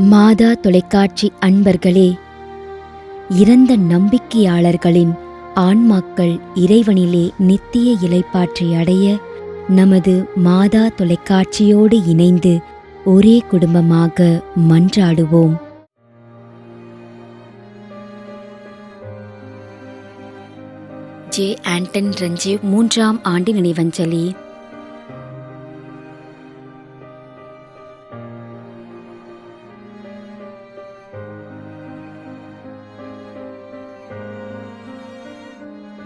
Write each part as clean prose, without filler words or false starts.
மாதா தொலைக்காட்சி அன்பர்களே, இறந்த நம்பிக்கையாளர்களின் ஆன்மாக்கள் இறைவனிலே நித்திய இளைப்பாற்றி அடைய நமது மாதா தொலைக்காட்சியோடு இணைந்து ஒரே குடும்பமாக மன்றாடுவோம். ஜே. ஆண்டன் ரஞ்சீவ் 3ஆம் ஆண்டு நினைவஞ்சலி.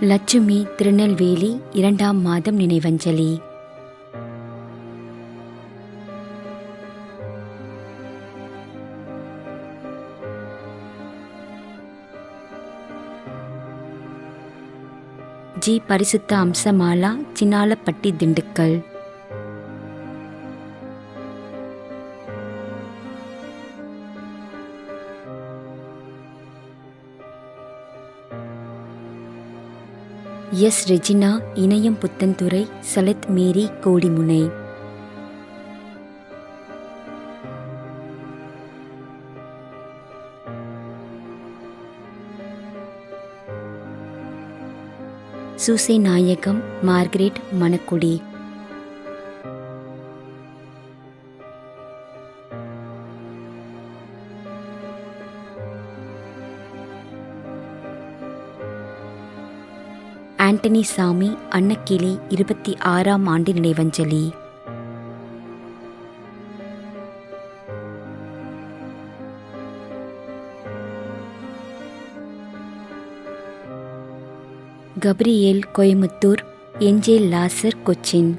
லட்சுமி, திருநெல்வேலி 2ஆம் மாதம் நினைவஞ்சலி. ஜி. பரிசுத்த அம்சமாலா, சின்னாலப்பட்டி, திண்டுக்கல். எஸ். ரெஜினா, இணையம் புத்தன்துறை, சலத் மேரி, கோடிமுனை. சூசை நாயகம், மார்கரெட், மணக்குடி. ஆண்டனி சாமி, அன்னக்கிளி 26ஆம் ஆண்டு நினைவஞ்சலி. கப்ரியேல், கோயமுத்தூர், ஏஞ்சேல் லாசர், Cochin.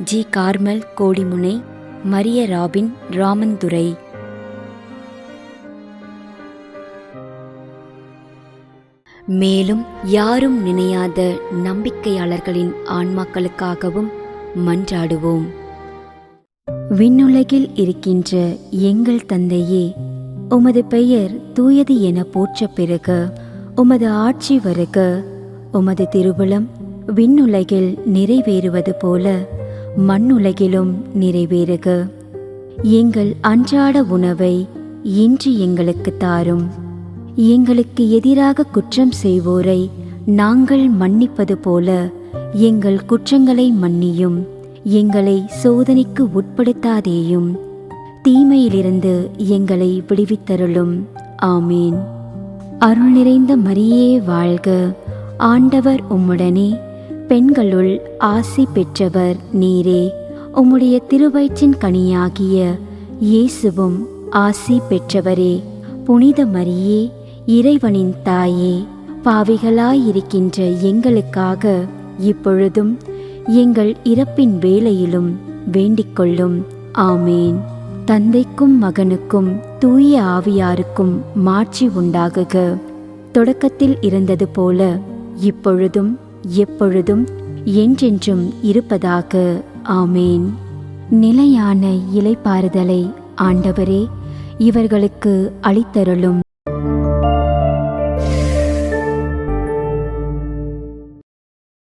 G. Carmel, Kodimunai, Maria robin, ராமந்துரை. மேலும் யாரும் நினையாத நம்பிக்கையாளர்களின் ஆன்மாக்களுக்காகவும் மன்றாடுவோம். விண்ணுலகில் இருக்கின்ற எங்கள் தந்தையே, உமது பெயர் தூயது என போற்ற பெறுக. உமது ஆட்சி வருக. உமது திருவுளம் விண்ணுலகில் நிறைவேறுவது போல மண்ணுலகிலும் நிறைவேறுக. எங்கள் அன்றாட உணவை இன்று எங்களுக்கு தாரும். எங்களுக்கு எதிராக குற்றம் செய்வோரை நாங்கள் மன்னிப்பது போல எங்கள் குற்றங்களை மன்னியும். எங்களை சோதனைக்கு உட்படுத்தாதேயும், தீமையிலிருந்து எங்களை விடுவித்தருளும். ஆமீன். அருள் நிறைந்த மரியே வாழ்க, ஆண்டவர் உம்முடனே, பெண்களுள் ஆசி பெற்றவர் நீரே. உம்முடைய திருவயிற்றின் கனியாகிய இயேசுவும் ஆசி பெற்றவரே. புனித மரியே, இறைவனின் தாயே, பாவிகளாயிருக்கின்ற எங்களுக்காக இப்பொழுதும் எங்கள் இறப்பின் வேளையிலும் வேண்டிக்கொள்ளும். ஆமேன். தந்தைக்கும் மகனுக்கும் தூய ஆவியாருக்கும் மாட்சி உண்டாகுக. தொடக்கத்தில் இருந்தது போல இப்பொழுதும் எப்பொழுதும் என்றென்றும் இருப்பதாக. ஆமேன். நிலையான இளைப்பாறுதலை ஆண்டவரே இவர்களுக்கு அளித்தருளும்.